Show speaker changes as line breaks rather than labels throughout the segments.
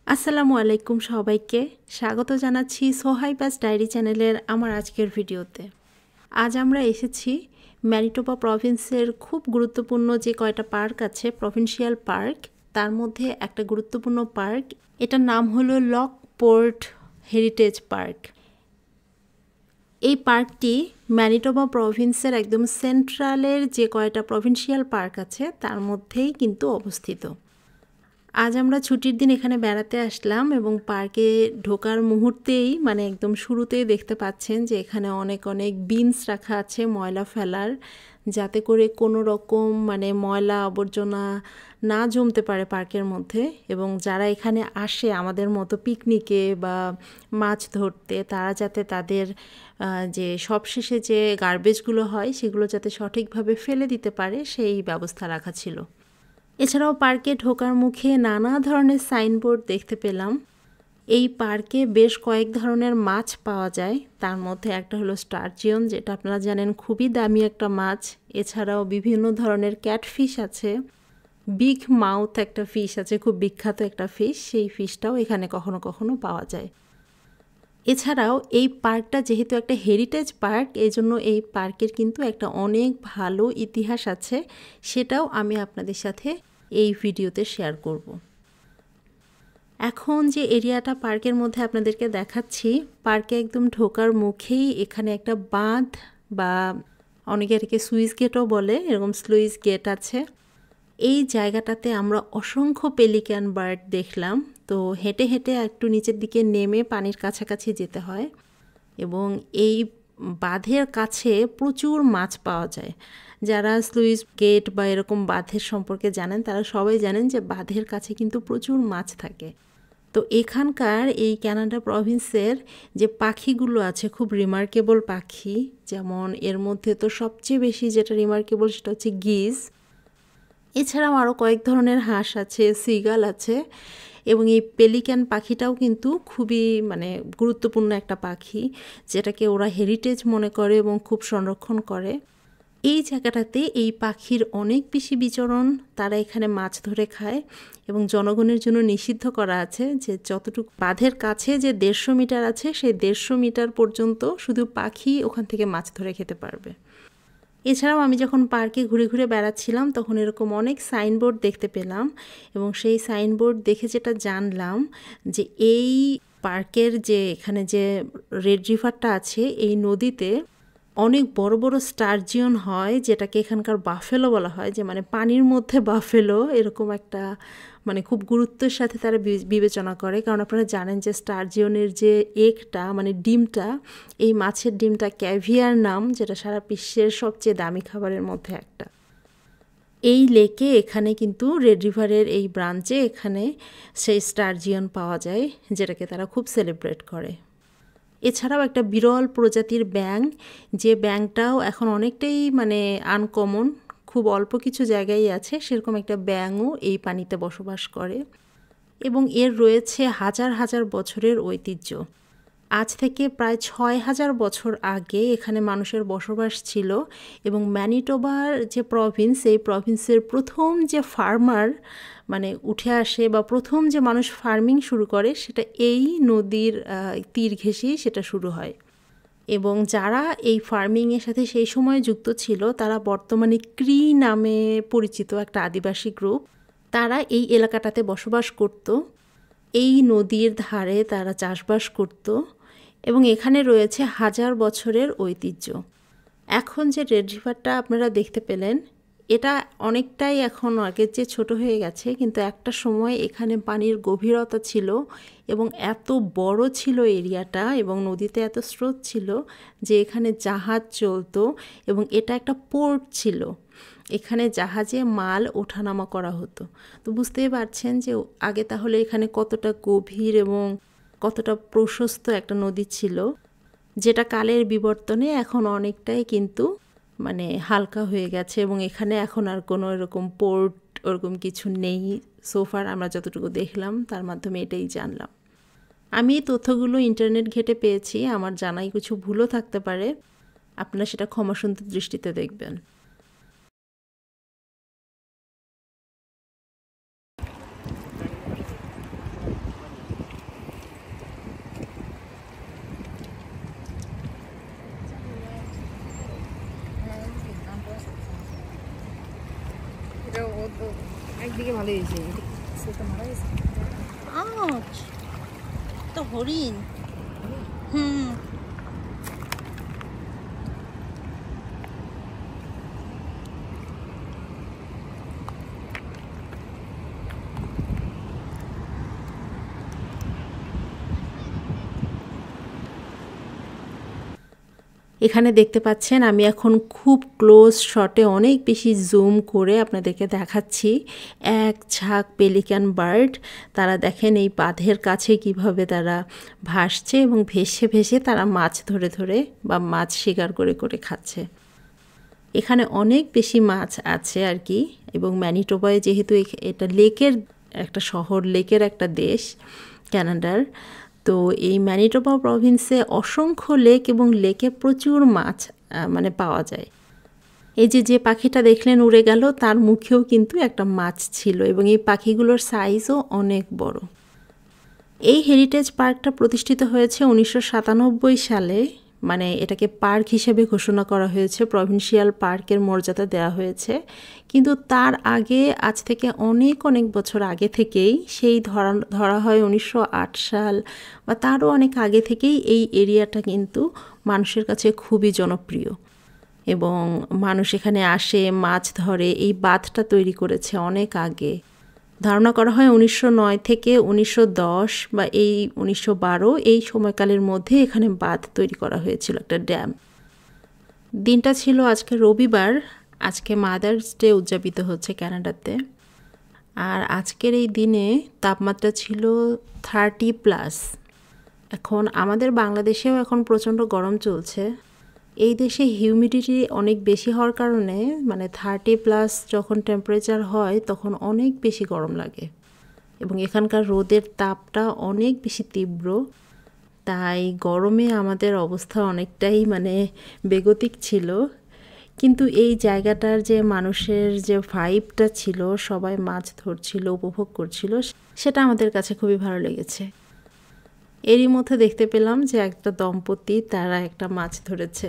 আসসালামু আলাইকুম সবাইকে স্বাগত জানাচ্ছি সোহাইবাস ডায়েরি চ্যানেলের আমার আজকের ভিডিওতে। আজ আমরা এসেছি ম্যানিটোবা প্রভিন্সের খুব গুরুত্বপূর্ণ যে কয়টা পার্ক আছে, প্রভিন্সিয়াল পার্ক, তার মধ্যে একটা গুরুত্বপূর্ণ পার্ক, এটার নাম হলো লকপোর্ট হেরিটেজ পার্ক। এই পার্কটি ম্যানিটোবা প্রভিন্সের একদম সেন্ট্রালের যে কয়টা প্রভিন্সিয়াল পার্ক আছে তার মধ্যেই কিন্তু অবস্থিত। আজ আমরা ছুটির দিন এখানে বেড়াতে আসলাম এবং পার্কে ঢোকার মুহূর্তেই একদম শুরুতেই দেখতে পাচ্ছেন যে এখানে অনেক বিনস রাখা আছে ময়লা ফেলার, যাতে করে কোনো রকম ময়লা আবর্জনা না জমতে পারে পার্কের মধ্যে। এবং যারা এখানে আসে আমাদের মতো পিকনিকে বা মাছ ধরতে, তারা যাতে তাদের যে সবশেষে যে গার্বেজগুলো হয় সেগুলো যাতে সঠিকভাবে ফেলে দিতে পারে সেই ব্যবস্থা রাখা ছিল। এছাড়াও পার্কে ঢোকার মুখে নানা ধরনের সাইনবোর্ড দেখতে পেলাম। এই পার্কে বেশ কয়েক ধরনের মাছ পাওয়া যায়, তার মধ্যে একটা হলো স্টারজিয়ন, যেটা আপনারা জানেন খুবই দামি একটা মাছ। এছাড়াও বিভিন্ন ধরনের ক্যাটফিশ আছে, বিগ মাউথ একটা ফিশ আছে, খুব বিখ্যাত একটা ফিশ, সেই ফিশটাও এখানে কখনো কখনো পাওয়া যায়। এছাড়াও এই পার্কটা যেহেতু একটা হেরিটেজ পার্ক, এই জন্য এই পার্কের কিন্তু একটা অনেক ভালো ইতিহাস আছে, সেটাও আমি আপনাদের সাথে এই ভিডিওতে শেয়ার করব। এখন যে এরিয়াটা পার্কের মধ্যে আপনাদেরকে দেখাচ্ছি, পার্কে একদম ঢোকার মুখেই এখানে একটা বাঁধ বা অনেকে এটাকে সুইচ গেটও বলে, এরকম স্লুইস গেট আছে। এই জায়গাটাতে আমরা অসংখ্য পেলিক্যান বার্ড দেখলাম। তো হেঁটে হেঁটে একটু নিচের দিকে নেমে পানির কাছাকাছি যেতে হয় এবং এই বাঁধের কাছে প্রচুর মাছ পাওয়া যায়। যারা স্লুইস গেট বা এরকম বাঁধের সম্পর্কে জানেন তারা সবাই জানেন যে বাঁধের কাছে কিন্তু প্রচুর মাছ থাকে। তো এখানকার এই কানাডা প্রভিন্সের যে পাখিগুলো আছে খুব রিমার্কেবল পাখি, যেমন এর মধ্যে তো সবচেয়ে বেশি যেটা রিমার্কেবল সেটা হচ্ছে গিজ। এছাড়াও আরও কয়েক ধরনের হাঁস আছে, সিগাল আছে, এবং এই পেলিক্যান পাখিটাও কিন্তু খুবই গুরুত্বপূর্ণ একটা পাখি, যেটাকে ওরা হেরিটেজ মনে করে এবং খুব সংরক্ষণ করে। এই জায়গাটাতে এই পাখির অনেক বেশি বিচরণ, তারা এখানে মাছ ধরে খায় এবং জনগণের জন্য নিষিদ্ধ করা আছে যে যতটুকু বাঁধের কাছে যে 150 মিটার আছে সেই 150 মিটার পর্যন্ত শুধু পাখি ওখান থেকে মাছ ধরে খেতে পারবে। এছাড়াও আমি যখন পার্কে ঘুরে ঘুরে বেড়াচ্ছিলাম তখন এরকম অনেক সাইনবোর্ড দেখতে পেলাম এবং সেই সাইনবোর্ড দেখে যেটা জানলাম যে এই পার্কের যে এখানে যে রেড রিভারটা আছে এই নদীতে অনেক বড় বড় স্টারজিয়ন হয়, যেটাকে এখানকার বাফেলো বলা হয়, যে পানির মধ্যে বাফেলো, এরকম একটা খুব গুরুত্বের সাথে তারা বিবেচনা করে। কারণ আপনারা জানেন যে স্টারজিয়নের যে এগটা ডিমটা, এই মাছের ডিমটা ক্যাভিয়ার নাম, যেটা সারা বিশ্বের সবচেয়ে দামি খাবারের মধ্যে একটা। এই লেকে এখানে কিন্তু রেড রিভারের এই ব্রাঞ্চে এখানে সেই স্টারজিয়ন পাওয়া যায়, যেটাকে তারা খুব সেলিব্রেট করে। এছাড়াও একটা বিরল প্রজাতির ব্যাঙ, যে ব্যাঙটাও এখন অনেকটাই আনকমন, খুব অল্প কিছু জায়গায় আছে, সেরকম একটা ব্যাঙও এই পানিতে বসবাস করে এবং এর রয়েছে হাজার হাজার বছরের ঐতিহ্য। আজ থেকে প্রায় 6000 বছর আগে এখানে মানুষের বসবাস ছিল এবং ম্যানিটোবার যে প্রভিন্স, এই প্রভিন্সের প্রথম যে ফার্মার উঠে আসে বা প্রথম যে মানুষ ফার্মিং শুরু করে সেটা এই নদীর তীর ঘেঁষেই সেটা শুরু হয়। এবং যারা এই ফার্মিংয়ের সাথে সেই সময় যুক্ত ছিল তারা বর্তমানে ক্রি নামে পরিচিত একটা আদিবাসী গ্রুপ, তারা এই এলাকাটাতে বসবাস করত। এই নদীর ধারে তারা চাষবাস করত এবং এখানে রয়েছে হাজার বছরের ঐতিহ্য। এখন যে রেড রিভারটা আপনারা দেখতে পেলেন, এটা অনেকটাই এখন আগের চেয়ে ছোট হয়ে গেছে, কিন্তু একটা সময় এখানে পানির গভীরতা ছিল এবং এত বড় ছিল এরিয়াটা এবং নদীতে এত স্রোত ছিল যে এখানে জাহাজ চলতো এবং এটা একটা পোর্ট ছিল, এখানে জাহাজে মাল ওঠানামা করা হতো। তো বুঝতেই পারছেন যে আগে তাহলে এখানে কতটা গভীর এবং কতটা প্রশস্ত একটা নদী ছিল, যেটা কালের বিবর্তনে এখন অনেকটাই কিন্তু হালকা হয়ে গেছে এবং এখানে এখন আর কোনো এরকম পোর্ট ওরকম কিছু নেই। সোফার আমরা যতটুকু দেখলাম তার মাধ্যমে এটাই জানলাম। আমি এই তথ্যগুলো ইন্টারনেট ঘেটে পেয়েছি, আমার জানাই কিছু ভুলও থাকতে পারে, আপনারা সেটা ক্ষমাসুন্দর দৃষ্টিতে দেখবেন।
এদিকে ভালোই হয়েছে, সেটা মারা গেছে।
আউচ, তো হরিণ। হুম, এখানে দেখতে পাচ্ছেন আমি এখন খুব ক্লোজ শটে অনেক বেশি জুম করে আপনাদেরকে দেখাচ্ছি এক ঝাঁক পেলিকান বার্ড। তারা দেখেন এই বাঁধের কাছে কিভাবে তারা ভাসছে এবং ভেসে ভেসে তারা মাছ ধরে ধরে বা মাছ শিকার করে করে খাচ্ছে। এখানে অনেক বেশি মাছ আছে আর কি, এবং ম্যানিটোবায় যেহেতু এটা লেকের একটা শহর, লেকের একটা দেশ কানাডার, তো এই ম্যানিটোবা প্রভিন্সে অসংখ্য লেক এবং লেকে প্রচুর মাছ মানে পাওয়া যায়। এই যে পাখিটা দেখলেন উড়ে গেল, তার মুখেও কিন্তু একটা মাছ ছিল এবং এই পাখিগুলোর সাইজও অনেক বড়। এই হেরিটেজ পার্কটা প্রতিষ্ঠিত হয়েছে 1997 সালে, মানে এটাকে পার্ক হিসেবে ঘোষণা করা হয়েছে, প্রভিন্সিয়াল পার্কের মর্যাদা দেওয়া হয়েছে। কিন্তু তার আগে, আজ থেকে অনেক অনেক বছর আগে থেকেই সেই ধরা হয় 1908 সাল বা তারও অনেক আগে থেকেই এই এরিয়াটা কিন্তু মানুষের কাছে খুবই জনপ্রিয় এবং মানুষ এখানে আসে, মাছ ধরে। এই বাঁধটা তৈরি করেছে অনেক আগে, ধারণা করা হয় 1909 থেকে 1910 বা এই 1912 এই সময়কালের মধ্যে এখানে বাঁধ তৈরি করা হয়েছিল, একটা ড্যাম। দিনটা ছিল আজকে রবিবার, আজকে মাদার্স ডে উদযাপিত হচ্ছে কানাডাতে। আর আজকের এই দিনে তাপমাত্রা ছিল 30+। এখন আমাদের বাংলাদেশেও এখন প্রচণ্ড গরম চলছে। এই দেশে হিউমিডিটি অনেক বেশি হওয়ার কারণে মানে 30+ যখন টেম্পারেচার হয় তখন অনেক বেশি গরম লাগে এবং এখানকার রোদের তাপটা অনেক বেশি তীব্র, তাই গরমে আমাদের অবস্থা অনেকটাই মানে বেগতিক ছিল। কিন্তু এই জায়গাটার যে মানুষের যে ভাইবটা ছিল, সবাই মাছ ধরছিল, উপভোগ করছিল, সেটা আমাদের কাছে খুবই ভালো লেগেছে। এরই মধ্যে দেখতে পেলাম যে একটা দম্পতি তারা একটা মাছ ধরেছে।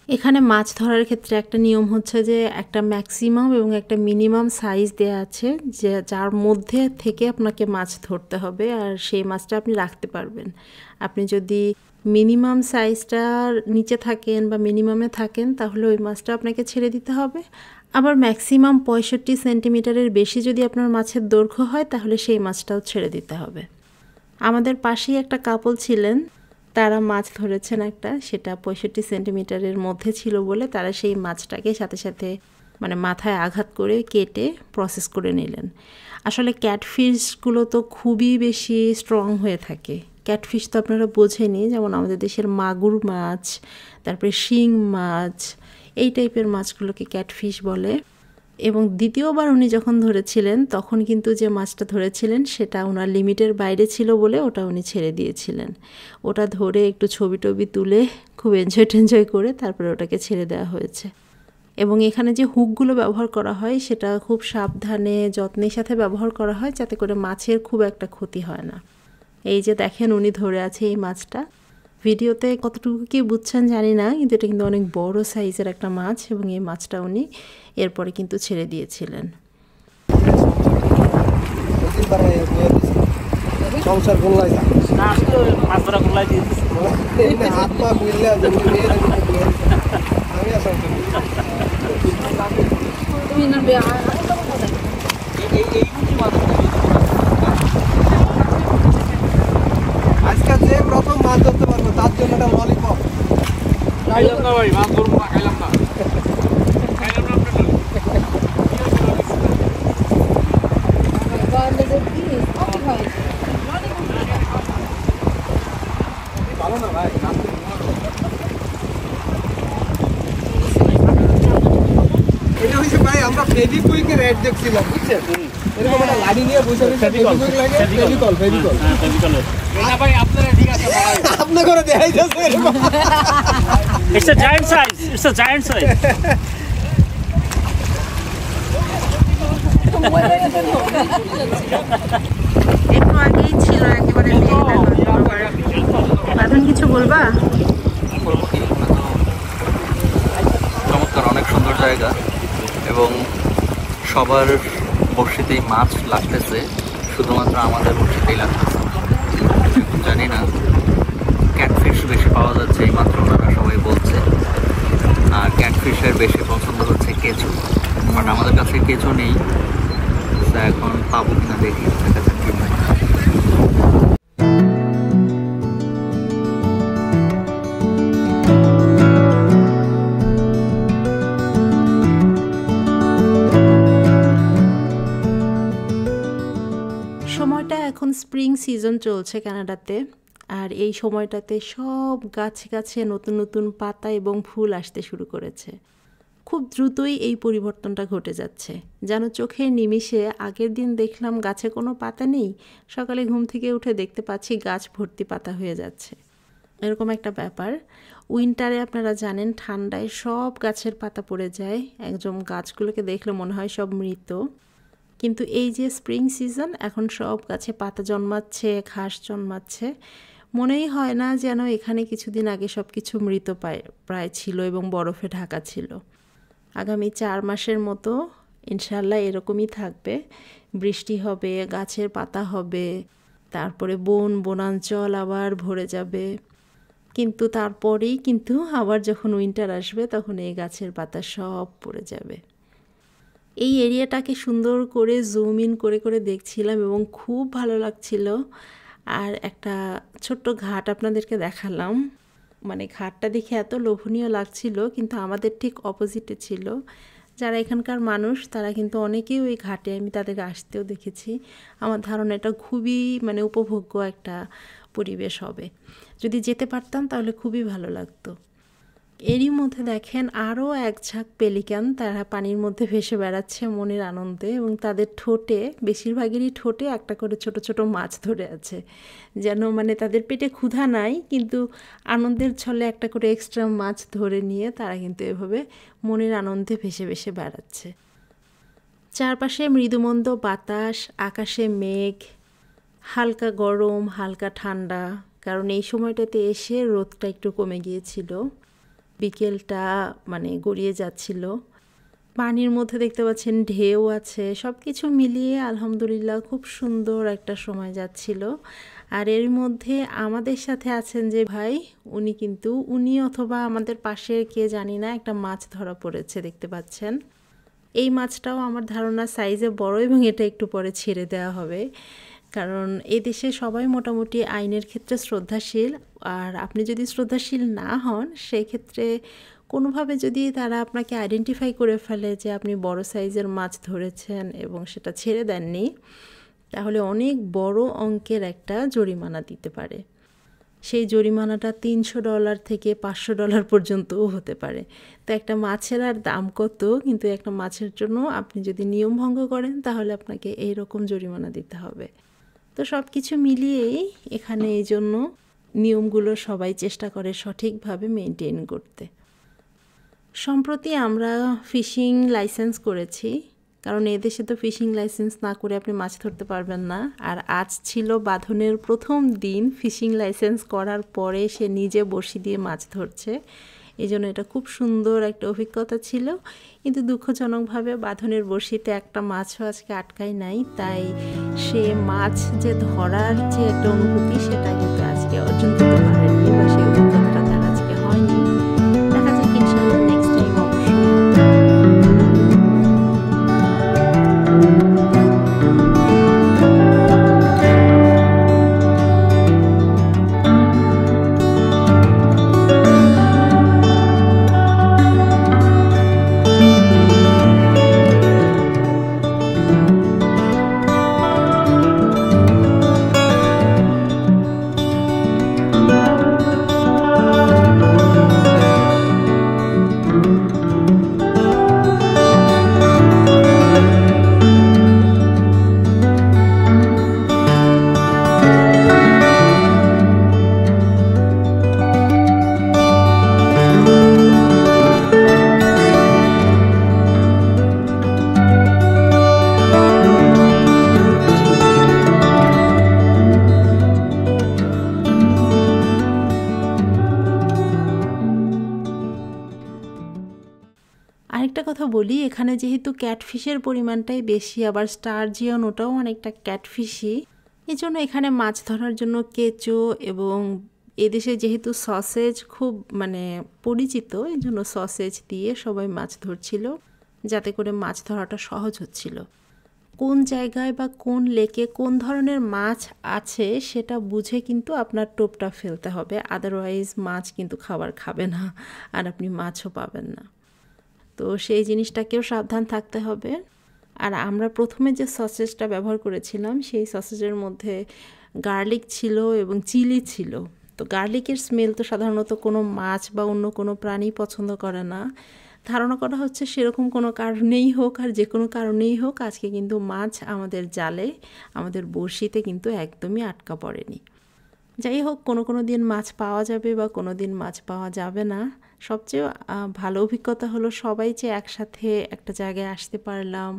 এখানে মাছ ধরার ক্ষেত্রে একটা নিয়ম হচ্ছে যে একটা ম্যাক্সিমাম এবং একটা মিনিমাম সাইজ দেয়া আছে, যে যার মধ্যে থেকে আপনাকে মাছ ধরতে হবে আর সেই মাছটা আপনি রাখতে পারবেন। আপনি যদি মিনিমাম সাইজটার নিচে থাকেন বা মিনিমামে থাকেন তাহলে ওই মাছটা আপনাকে ছেড়ে দিতে হবে। আবার ম্যাক্সিমাম 65 সেন্টিমিটারের বেশি যদি আপনার মাছের দৈর্ঘ্য হয় তাহলে সেই মাছটাও ছেড়ে দিতে হবে। আমাদের পাশেই একটা কাপল ছিলেন, তারা মাছ ধরেছেন একটা, সেটা 65 সেন্টিমিটারের মধ্যে ছিল বলে তারা সেই মাছটাকে সাথে সাথে মানে মাথায় আঘাত করে কেটে প্রসেস করে নিলেন। আসলে ক্যাটফিশগুলো তো খুবই বেশি স্ট্রং হয়ে থাকে। ক্যাটফিশ তো আপনারা বোঝেনই, যেমন আমাদের দেশের মাগুর মাছ, তারপরে শিং মাছ, এই টাইপের মাছগুলোকে ক্যাটফিশ বলে। এবং দ্বিতীয়বার উনি যখন ধরেছিলেন তখন কিন্তু যে মাছটা ধরেছিলেন সেটা ওনার লিমিটের বাইরে ছিল বলে ওটা উনি ছেড়ে দিয়েছিলেন। ওটা ধরে একটু ছবি টবি তুলে খুব এনজয় করে তারপরে ওটাকে ছেড়ে দেওয়া হয়েছে। এবং এখানে যে হুকগুলো ব্যবহার করা হয় সেটা খুব সাবধানে যত্নের সাথে ব্যবহার করা হয় যাতে করে মাছের খুব একটা ক্ষতি হয় না। এই যে দেখেন উনি ধরে আছে এই মাছটা, ভিডিওতে কতটুকু কি বুঝছেন জানি না, কিন্তু এটা কিন্তু অনেক বড় সাইজের একটা মাছ এবং এই মাছটা উনি এরপরে কিন্তু ছেড়ে দিয়েছিলেন।
আজকে যে প্রথম মাছ ধরতে পারবো তার জন্য একটা ললিপপ। খাইলাম না ভাই, মাছ ধরবো না, খাইলাম না। ভালো না ভাই, এটা হচ্ছে ভাই আমরা ফেভিকুইকের অ্যাড দেখছিলাম, বুঝছেন? এরকম একটা লাঠি নিয়ে বসে বসে ফেভিকুইক লাগে, ফেভিকল। এটা ভাই আপনারা ঠিক আছে ভাই, আপনি করে দেখাই যাচ্ছে এরকম।
It's a giant size. It's a giant size.
একটু আগেই ছিল একেবারে এখন কিছু বলবা?
চমৎকার, অনেক সুন্দর জায়গা এবং সবার বড়শিতেই মাছ লাগতেছে, শুধুমাত্র আমাদের বড়শিতেই লাগতেছে। জানি না, ক্যাটফিশ বেশি পাওয়া যাচ্ছে এই মাত্র ওনারা সবাই বলছে, আর ক্যাটফিশের বেশি পছন্দ হচ্ছে কেঁচো, বাট আমাদের কাছে কেঁচো নেই। এখন পাবো কিনা দেখি, দেখা যাক কি হয়।
সময়টা এখন স্প্রিং সিজন চলছে কানাডাতে, আর এই সময়টাতে সব গাছে গাছে নতুন নতুন পাতা এবং ফুল আসতে শুরু করেছে। খুব দ্রুতই এই পরিবর্তনটা ঘটে যাচ্ছে, যেন চোখের নিমিষে আগের দিন দেখলাম গাছে কোনো পাতা নেই, সকালে ঘুম থেকে উঠে দেখতে পাচ্ছি গাছ ভর্তি পাতা হয়ে যাচ্ছে, এরকম একটা ব্যাপার। উইন্টারে আপনারা জানেন ঠান্ডায় সব গাছের পাতা পড়ে যায়, একদম গাছগুলোকে দেখলে মনে হয় সব মৃত। কিন্তু এই যে স্প্রিং সিজন, এখন সব গাছে পাতা জন্মাচ্ছে, ঘাস জন্মাচ্ছে, মনেই হয় না যেন এখানে কিছুদিন আগে সব কিছু মৃত প্রায় ছিল এবং বরফে ঢাকা ছিল। আগামী 4 মাসের মতো ইনশাল্লাহ এরকমই থাকবে, বৃষ্টি হবে, গাছের পাতা হবে, তারপরে বনাঞ্চল আবার ভরে যাবে। কিন্তু তারপরেই কিন্তু আবার যখন উইন্টার আসবে তখন এই গাছের পাতা সব পড়ে যাবে। এই এরিয়াটাকে সুন্দর করে জুম ইন করে করে দেখছিলাম এবং খুব ভালো লাগছিল। আর একটা ছোট্ট ঘাট আপনাদেরকে দেখালাম, মানে ঘাটটা দেখে এত লোভনীয় লাগছিল, কিন্তু আমাদের ঠিক অপোজিটে ছিল। যারা এখানকার মানুষ তারা কিন্তু অনেকেই ওই ঘাটে, আমি তাদেরকে আসতেও দেখেছি। আমার ধারণা এটা খুবই মানে উপভোগ্য একটা পরিবেশ হবে। যদি যেতে পারতাম তাহলে খুবই ভালো লাগতো। এরই মধ্যে দেখেন আরও এক ঝাঁক পেলিকান, তারা পানির মধ্যে ভেসে বেড়াচ্ছে মনের আনন্দে, এবং তাদের ঠোঁটে, বেশিরভাগেরই ঠোঁটে একটা করে ছোট ছোট মাছ ধরে আছে, যেন মানে তাদের পেটে ক্ষুধা নাই, কিন্তু আনন্দের ছলে একটা করে এক্সট্রা মাছ ধরে নিয়ে তারা কিন্তু এভাবে মনের আনন্দে ভেসে ভেসে বেড়াচ্ছে। চারপাশে মৃদুমন্দ বাতাস, আকাশে মেঘ, হালকা গরম হালকা ঠান্ডা, কারণ এই সময়টাতে এসে রোদটা একটু কমে গিয়েছিল, বিকেলটা মানে গড়িয়ে যাচ্ছিল। পানির মধ্যে দেখতে পাচ্ছেন ঢেউ আছে, সব কিছু মিলিয়ে আলহামদুলিল্লাহ খুব সুন্দর একটা সময় যাচ্ছিল। আর এর মধ্যে আমাদের সাথে আছেন যে ভাই, উনি অথবা আমাদের পাশের কে জানি না, একটা মাছ ধরা পড়েছে দেখতে পাচ্ছেন। এই মাছটাও আমার ধারণা সাইজে বড়, এবং এটা একটু পরে ছেড়ে দেওয়া হবে, কারণ এই দেশে সবাই মোটামুটি আইনের ক্ষেত্রে শ্রদ্ধাশীল। আর আপনি যদি শ্রদ্ধাশীল না হন, সেই ক্ষেত্রে কোনোভাবে যদি তারা আপনাকে আইডেন্টিফাই করে ফেলে যে আপনি বড় সাইজের মাছ ধরেছেন এবং সেটা ছেড়ে দেননি, তাহলে অনেক বড় অঙ্কের একটা জরিমানা দিতে পারে। সেই জরিমানাটা $300 থেকে $500 পর্যন্তও হতে পারে। তো একটা মাছের আর দাম কত, কিন্তু একটা মাছের জন্য আপনি যদি নিয়ম ভঙ্গ করেন তাহলে আপনাকে এইরকম জরিমানা দিতে হবে। তো সব কিছু মিলিয়েই এখানে এই জন্য নিয়মগুলো সবাই চেষ্টা করে সঠিকভাবে মেনটেন করতে। সম্প্রতি আমরা ফিশিং লাইসেন্স করেছি, কারণ এদেশে তো ফিশিং লাইসেন্স না করে আপনি মাছ ধরতে পারবেন না। আর আজ ছিল বাঁধনের প্রথম দিন, ফিশিং লাইসেন্স করার পরে সে নিজে বড়শি দিয়ে মাছ ধরছে, এই জন্য এটা খুব সুন্দর একটা অভিজ্ঞতা ছিল। কিন্তু দুঃখজনকভাবে বাঁধনের বড়শিতে একটা মাছও আজকে আটকায় নাই, তাই সে মাছ যে ধরার যে একটা অনুভূতি সেটা কিন্তু আজকে অর্জন করতে পারেনি, বা সেই অভিজ্ঞতাটা তার আজকে হয়নি। দেখা যাক ইনশাআল্লাহ নেক্সট টাইম অবশ্যই। বলি, এখানে যেহেতু ক্যাটফিশের পরিমাণটাই বেশি, আবার স্টারজিয়ন ওটাও অনেকটা ক্যাটফিশই, এই জন্য এখানে মাছ ধরার জন্য কেঁচো এবং এদেশে যেহেতু সসেজ খুব মানে পরিচিত, এই জন্য সসেজ দিয়ে সবাই মাছ ধরছিল, যাতে করে মাছ ধরাটা সহজ হচ্ছিল। কোন জায়গায় বা কোন লেকে কোন ধরনের মাছ আছে সেটা বুঝে কিন্তু আপনার টোপটা ফেলতে হবে, আদারওয়াইজ মাছ কিন্তু খাবার খাবে না আর আপনি মাছও পাবেন না। তো সেই জিনিসটাকেও সাবধান থাকতে হবে। আর আমরা প্রথমে যে সসেজটা ব্যবহার করেছিলাম সেই সসেজের মধ্যে গার্লিক ছিল এবং চিলি ছিল। তো গার্লিকের স্মেল তো সাধারণত কোনো মাছ বা অন্য কোনো প্রাণী পছন্দ করে না। ধারণা করা হচ্ছে সেরকম কোনো কারণেই হোক আর যে কোনো কারণেই হোক, আজকে কিন্তু মাছ আমাদের জালে, আমাদের বড়শিতে কিন্তু একদমই আটকা পড়েনি। যাই হোক, কোনো দিন মাছ পাওয়া যাবে বা কোনো দিন মাছ পাওয়া যাবে না। সবচেয়ে ভালো অভিজ্ঞতা হলো সবাই যে একসাথে একটা জায়গায় আসতে পারলাম,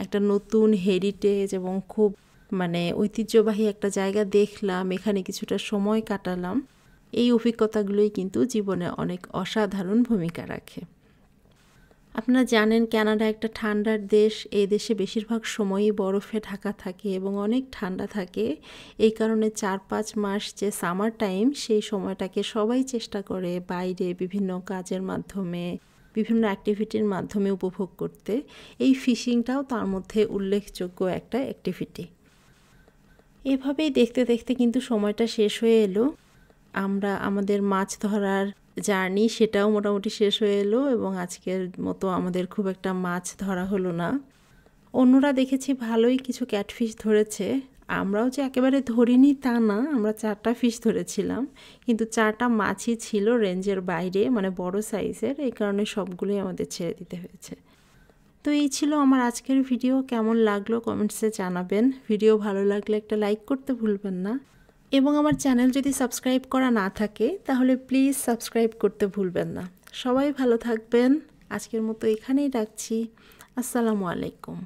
একটা নতুন হেরিটেজ এবং খুব মানে ঐতিহ্যবাহী একটা জায়গা দেখলাম, এখানে কিছুটা সময় কাটালাম। এই অভিজ্ঞতাগুলোই কিন্তু জীবনে অনেক অসাধারণ ভূমিকা রাখে। আপনারা জানেন কানাডা একটা ঠান্ডার দেশ, এই দেশে বেশিরভাগ সময়ই বরফে ঢাকা থাকে এবং অনেক ঠান্ডা থাকে। এই কারণে 4-5 মাস যে সামার টাইম, সেই সময়টাকে সবাই চেষ্টা করে বাইরে বিভিন্ন কাজের মাধ্যমে, বিভিন্ন অ্যাক্টিভিটির মাধ্যমে উপভোগ করতে। এই ফিশিংটাও তার মধ্যে উল্লেখযোগ্য একটা অ্যাক্টিভিটি। এভাবেই দেখতে দেখতে কিন্তু সময়টা শেষ হয়ে এলো। আমরা আমাদের মাছ ধরার জার্নি সেটাও মোটামুটি শেষ হয়ে এলো এবং আজকের মতো আমাদের খুব একটা মাছ ধরা হলো না। অন্যরা দেখেছি ভালোই কিছু ক্যাটফিশ ধরেছে, আমরাও যে একেবারে ধরিনি তা না, আমরা 4টা ফিশ ধরেছিলাম, কিন্তু 4টা মাছই ছিল রেঞ্জের বাইরে, মানে বড় সাইজের, এই কারণে সবগুলোই আমাদের ছেড়ে দিতে হয়েছে। তো এই ছিল আমার আজকের ভিডিও। কেমন লাগলো কমেন্টসে জানাবেন। ভিডিও ভালো লাগলে একটা লাইক করতে ভুলবেন না, এবং আমার চ্যানেল যদি সাবস্ক্রাইব করা না থাকে তাহলে প্লিজ সাবস্ক্রাইব করতে ভুলবেন না। সবাই ভালো থাকবেন। আজকের মতো এখানেই রাখছি। আসসালামু আলাইকুম।